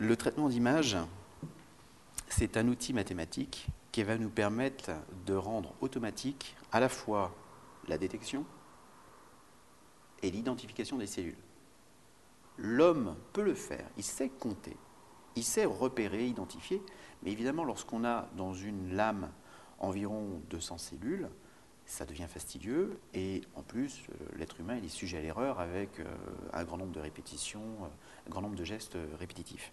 Le traitement d'image, c'est un outil mathématique qui va nous permettre de rendre automatique à la fois la détection et l'identification des cellules. L'homme peut le faire, il sait compter, il sait repérer, identifier, mais évidemment lorsqu'on a dans une lame environ 200 cellules, ça devient fastidieux et en plus l'être humain il est sujet à l'erreur avec un grand nombre de répétitions, un grand nombre de gestes répétitifs.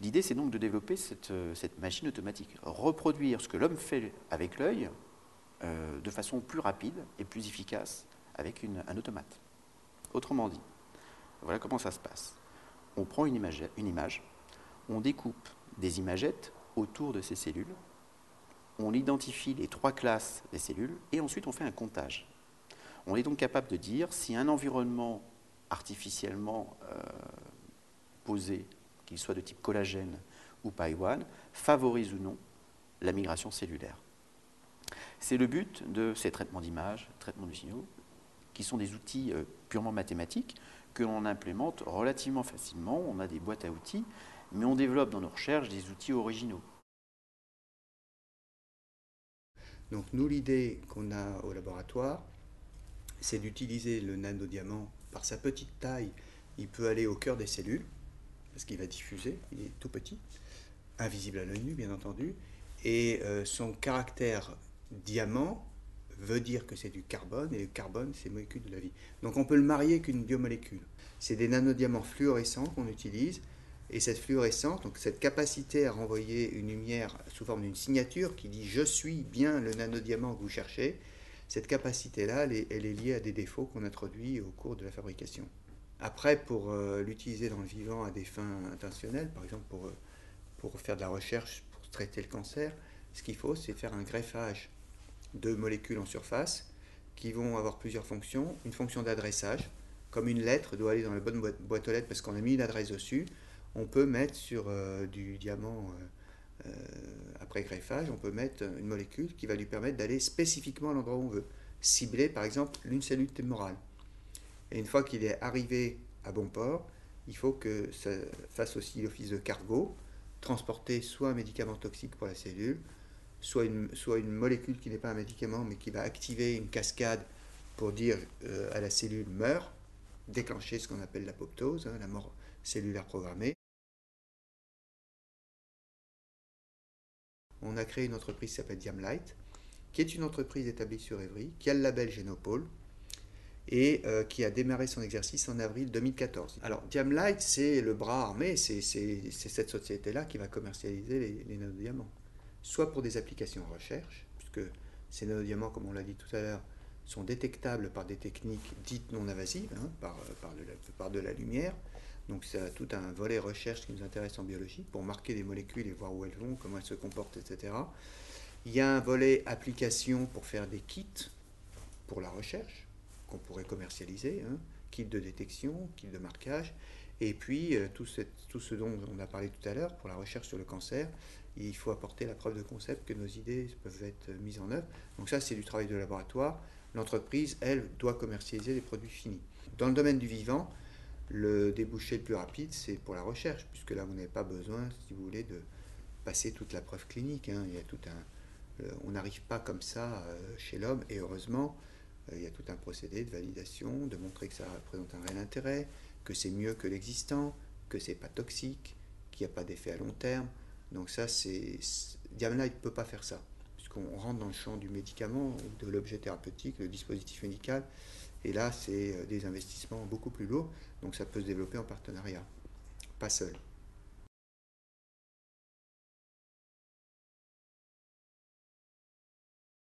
L'idée c'est donc de développer cette machine automatique, reproduire ce que l'homme fait avec l'œil de façon plus rapide et plus efficace avec un automate. Autrement dit, voilà comment ça se passe. On prend une image, on découpe des imagettes autour de ces cellules, on identifie les 3 classes des cellules et ensuite on fait un comptage. On est donc capable de dire si un environnement artificiellement posé, qu'il soit de type collagène ou PAI-1, favorise ou non la migration cellulaire. C'est le but de ces traitements d'images, traitements de signaux, qui sont des outils purement mathématiques que l'on implémente relativement facilement. On a des boîtes à outils, mais on développe dans nos recherches des outils originaux. Donc nous, l'idée qu'on a au laboratoire, c'est d'utiliser le nanodiamant par sa petite taille. Il peut aller au cœur des cellules, parce qu'il va diffuser, il est tout petit, invisible à l'œil nu bien entendu, et son caractère diamant veut dire que c'est du carbone, et le carbone c'est molécule de la vie. Donc on peut le marier qu'une biomolécule. C'est des nanodiamants fluorescents qu'on utilise, et cette fluorescence, donc cette capacité à renvoyer une lumière sous forme d'une signature qui dit je suis bien le nanodiamant que vous cherchez, cette capacité-là, elle est liée à des défauts qu'on introduit au cours de la fabrication. Après, pour l'utiliser dans le vivant à des fins intentionnelles, par exemple pour faire de la recherche, pour traiter le cancer, ce qu'il faut, c'est faire un greffage de molécules en surface qui vont avoir plusieurs fonctions. Une fonction d'adressage, comme une lettre doit aller dans la bonne boîte aux lettres parce qu'on a mis une adresse dessus. On peut mettre sur du diamant après greffage, on peut mettre une molécule qui va lui permettre d'aller spécifiquement à l'endroit où on veut. Cibler par exemple une cellule tumorale. Et une fois qu'il est arrivé à bon port, il faut que ça fasse aussi l'office de cargo, transporter soit un médicament toxique pour la cellule, soit une molécule qui n'est pas un médicament mais qui va activer une cascade pour dire à la cellule meurt, déclencher ce qu'on appelle l'apoptose, la mort cellulaire programmée. On a créé une entreprise qui s'appelle Diamlight, qui est une entreprise établie sur Évry, qui a le label Génopole, et qui a démarré son exercice en avril 2014. Alors, Diamlight, c'est le bras armé, c'est cette société-là qui va commercialiser les nanodiamants. Soit pour des applications en recherche, puisque ces nanodiamants, comme on l'a dit tout à l'heure, sont détectables par des techniques dites non invasives, hein, par de la lumière. Donc, ça a tout un volet recherche qui nous intéresse en biologie, pour marquer des molécules et voir où elles vont, comment elles se comportent, etc. Il y a un volet application pour faire des kits pour la recherche, qu'on pourrait commercialiser, hein, kit de détection, kit de marquage, et puis tout ce dont on a parlé tout à l'heure pour la recherche sur le cancer, il faut apporter la preuve de concept que nos idées peuvent être mises en œuvre. Donc ça, c'est du travail de laboratoire. L'entreprise, elle, doit commercialiser les produits finis. Dans le domaine du vivant, le débouché le plus rapide, c'est pour la recherche, puisque là, vous n'avez pas besoin, si vous voulez, de passer toute la preuve clinique. Hein. Il y a on n'arrive pas comme ça chez l'homme, et heureusement, il y a tout un procédé de validation, de montrer que ça représente un réel intérêt, que c'est mieux que l'existant, que c'est pas toxique, qu'il n'y a pas d'effet à long terme. Donc ça, Diamlight ne peut pas faire ça, puisqu'on rentre dans le champ du médicament, de l'objet thérapeutique, le dispositif médical, et là, c'est des investissements beaucoup plus lourds, donc ça peut se développer en partenariat, pas seul.